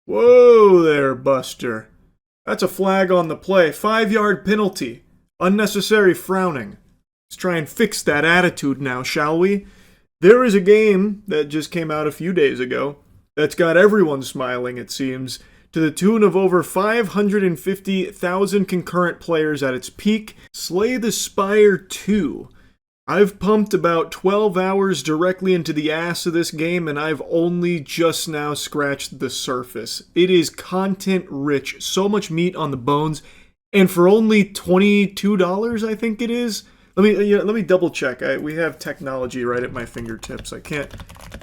Whoa there, Buster. That's a flag on the play. 5-yard penalty. Unnecessary frowning. Let's try and fix that attitude now, shall we? There is a game that just came out a few days ago that's got everyone smiling, it seems, to the tune of over 550,000 concurrent players at its peak. Slay the Spire 2. I've pumped about 12 hours directly into the ass of this game, and I've only just now scratched the surface. It is content rich, so much meat on the bones, and for only $22, I think it is. Let me double check. We have technology right at my fingertips. I can't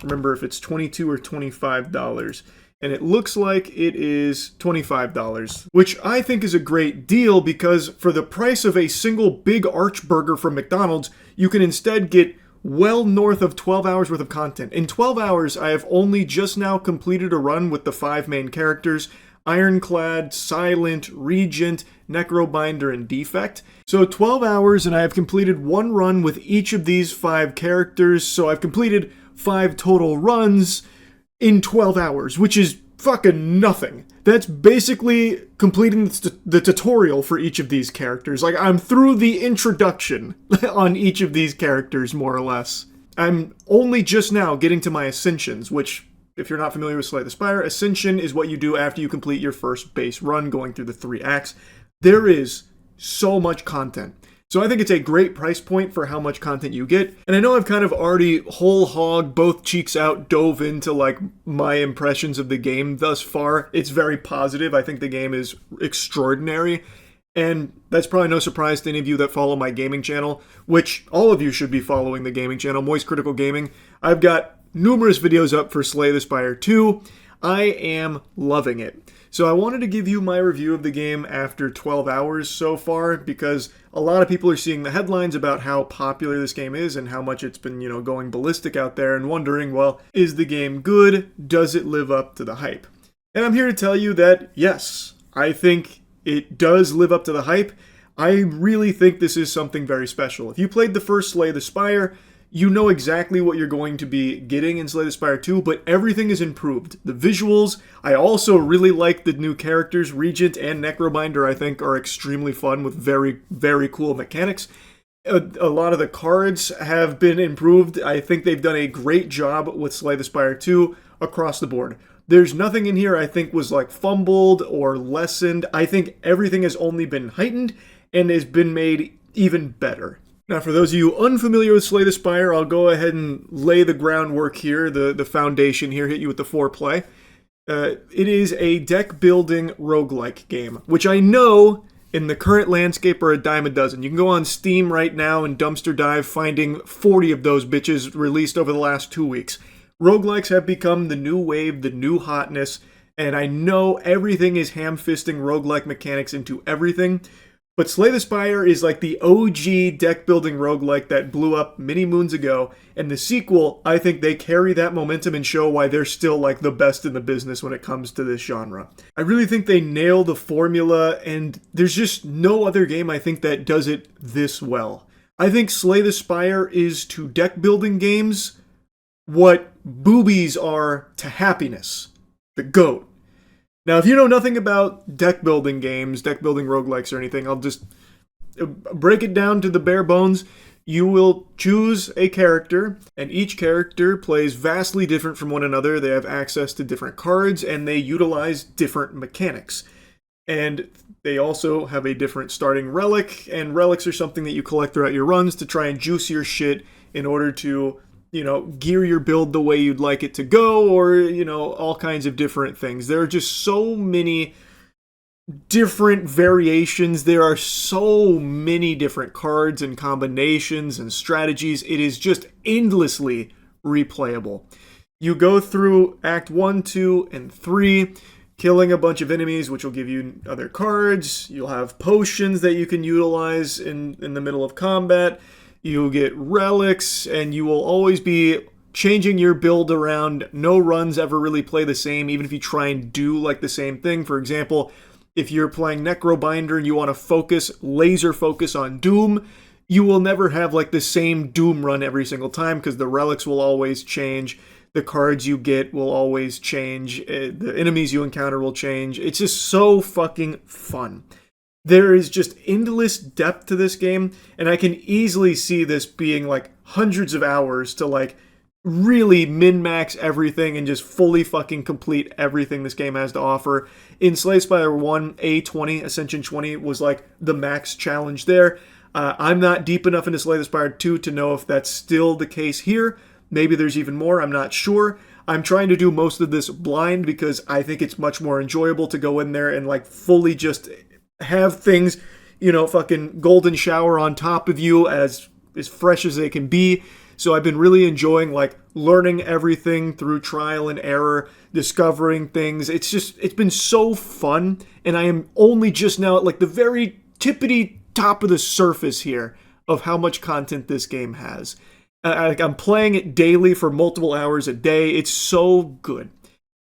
remember if it's $22 or $25. And it looks like it is $25, which I think is a great deal because for the price of a single big arch burger from McDonald's, you can instead get well north of 12 hours worth of content. In 12 hours, I have only just now completed a run with the 5 main characters: Ironclad, Silent, Regent, Necrobinder, and Defect. So 12 hours, and I have completed one run with each of these 5 characters, so I've completed 5 total runs in 12 hours, which is fucking nothing. That's basically completing the tutorial for each of these characters. Like, I'm through the introduction on each of these characters, more or less. I'm only just now getting to my Ascensions, which, if you're not familiar with Slay the Spire, Ascension is what you do after you complete your first base run, going through the 3 acts. There is so much content. So I think it's a great price point for how much content you get. And I know I've kind of already whole hog, both cheeks out, dove into like my impressions of the game thus far. It's very positive. I think the game is extraordinary. And that's probably no surprise to any of you that follow my gaming channel, which all of you should be following the gaming channel, Moist Critical Gaming. I've got numerous videos up for Slay the Spire 2. I am loving it. So I wanted to give you my review of the game after 12 hours so far, because a lot of people are seeing the headlines about how popular this game is and how much it's been, going ballistic out there and wondering, well, is the game good? Does it live up to the hype? And I'm here to tell you that, yes, I think it does live up to the hype. I really think this is something very special. If you played the first Slay the Spire, you know exactly what you're going to be getting in Slay the Spire 2, but everything is improved. The visuals, I also really like the new characters. Regent and Necrobinder, I think, are extremely fun with very, very cool mechanics. A lot of the cards have been improved. I think they've done a great job with Slay the Spire 2 across the board. There's nothing in here I think was like fumbled or lessened. I think everything has only been heightened and has been made even better. Now, for those of you unfamiliar with Slay the Spire, I'll go ahead and lay the groundwork here, the foundation here, hit you with the foreplay. It is a deck-building roguelike game, which I know in the current landscape are a dime a dozen. You can go on Steam right now and dumpster dive, finding 40 of those bitches released over the last 2 weeks. Roguelikes have become the new wave, the new hotness, and I know everything is ham-fisting roguelike mechanics into everything. But Slay the Spire is like the OG deck-building roguelike that blew up many moons ago, and the sequel, I think they carry that momentum and show why they're still like the best in the business when it comes to this genre. I really think they nail the formula, and there's just no other game I think that does it this well. I think Slay the Spire is to deck-building games what boobies are to happiness. The GOAT. Now, if you know nothing about deck-building games, deck-building roguelikes or anything, I'll just break it down to the bare bones. You will choose a character, and each character plays vastly different from one another. They have access to different cards, and they utilize different mechanics. And they also have a different starting relic, and relics are something that you collect throughout your runs to try and juice your shit in order to gear your build the way you'd like it to go, or, all kinds of different things. There are just so many different variations. There are so many different cards and combinations and strategies. It is just endlessly replayable. You go through Act 1, 2, and 3, killing a bunch of enemies, which will give you other cards. You'll have potions that you can utilize in the middle of combat. You'll get relics, and you will always be changing your build around. No runs ever really play the same, even if you try and do like the same thing. For example, if you're playing Necrobinder and you want to laser focus on Doom, you will never have like the same Doom run every single time because the relics will always change. The cards you get will always change. The enemies you encounter will change. It's just so fucking fun. There is just endless depth to this game, and I can easily see this being like hundreds of hours to like really min-max everything and just fully fucking complete everything this game has to offer. In Slay the Spire 1, A20, Ascension 20 was like the max challenge there. I'm not deep enough into Slay the Spire 2 to know if that's still the case here. Maybe there's even more, I'm not sure. I'm trying to do most of this blind because I think it's much more enjoyable to go in there and like fully just have things, you know, fucking golden shower on top of you as fresh as they can be. So I've been really enjoying like learning everything through trial and error, discovering things. It's been so fun, and I am only just now at like the very tippity top of the surface here of how much content this game has. I'm playing it daily for multiple hours a day. It's so good.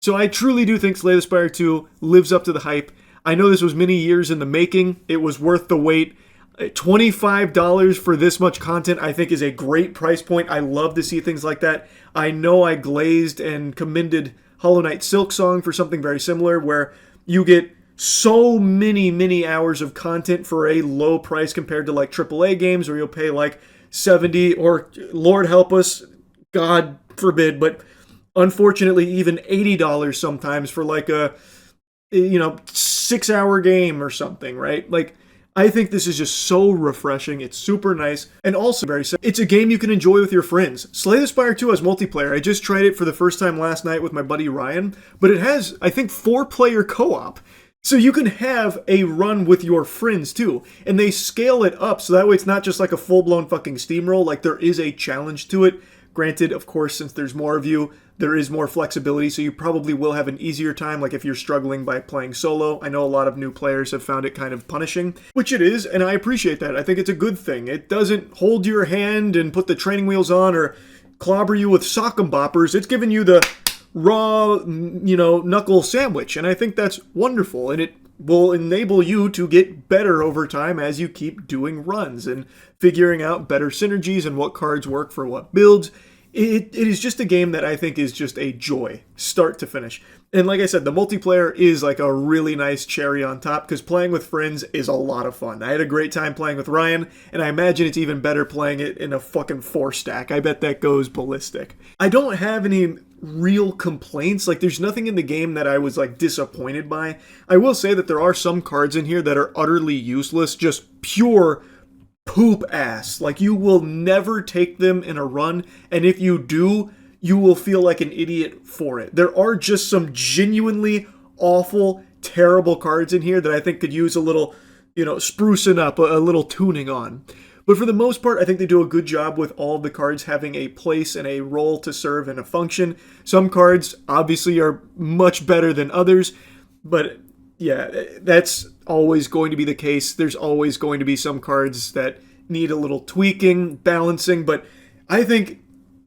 So I truly do think Slay the Spire 2 lives up to the hype. I know this was many years in the making. It was worth the wait. $25 for this much content, I think, is a great price point. I love to see things like that. I know I glazed and commended Hollow Knight Silksong for something very similar, where you get so many hours of content for a low price compared to like AAA games where you'll pay like 70 or, Lord help us, God forbid, but unfortunately even $80 sometimes for like a, 6-hour game or something, right? Like, I think this is just so refreshing. It's super nice. And also very simple. It's a game you can enjoy with your friends. Slay the Spire 2 has multiplayer. I just tried it for the first time last night with my buddy Ryan. But it has, I think, 4-player co-op. So you can have a run with your friends too. And they scale it up so that way it's not just like a full-blown fucking steamroll. Like, there is a challenge to it. Granted, of course, since there's more of you, there is more flexibility, so you probably will have an easier time, like if you're struggling by playing solo. I know a lot of new players have found it kind of punishing, which it is, and I appreciate that. I think it's a good thing. It doesn't hold your hand and put the training wheels on or clobber you with sock'em boppers. It's giving you the raw, knuckle sandwich, and I think that's wonderful, and it will enable you to get better over time as you keep doing runs and figuring out better synergies and what cards work for what builds. It is just a game that I think is just a joy, start to finish. And like I said, the multiplayer is like a really nice cherry on top because playing with friends is a lot of fun. I had a great time playing with Ryan, and I imagine it's even better playing it in a fucking 4-stack. I bet that goes ballistic. I don't have any real complaints. Like, there's nothing in the game that I was like disappointed by. I will say that there are some cards in here that are utterly useless, just pure poop ass. Like, you will never take them in a run, and if you do, you will feel like an idiot for it. There are just some genuinely awful, terrible cards in here that I think could use a little, sprucing up, a little tuning on. But for the most part, I think they do a good job with all the cards having a place and a role to serve and a function. Some cards obviously are much better than others, but yeah, that's always going to be the case. There's always going to be some cards that need a little tweaking, balancing, but I think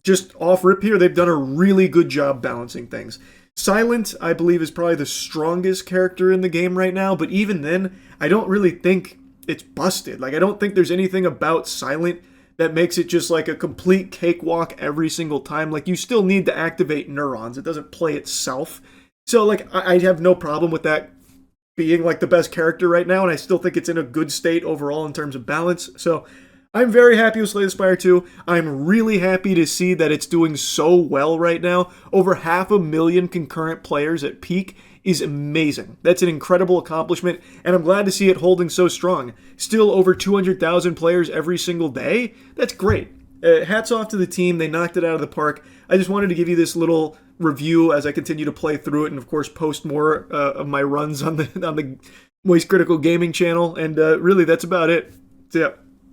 just off rip here, they've done a really good job balancing things. Silent, I believe, is probably the strongest character in the game right now, but even then, I don't really think it's busted. Like, I don't think there's anything about Silent that makes it just like a complete cakewalk every single time. Like, you still need to activate neurons. It doesn't play itself. So, like, I have no problem with that being like the best character right now, and I still think it's in a good state overall in terms of balance. So I'm very happy with Slay the Spire 2. I'm really happy to see that it's doing so well right now. Over 500,000 concurrent players at peak is amazing. That's an incredible accomplishment, and I'm glad to see it holding so strong. Still over 200,000 players every single day. That's great. Hats off to the team. They knocked it out of the park. I just wanted to give you this little review as I continue to play through it, and of course post more of my runs on the Moist Critical Gaming channel. And really, that's about it. So, yeah.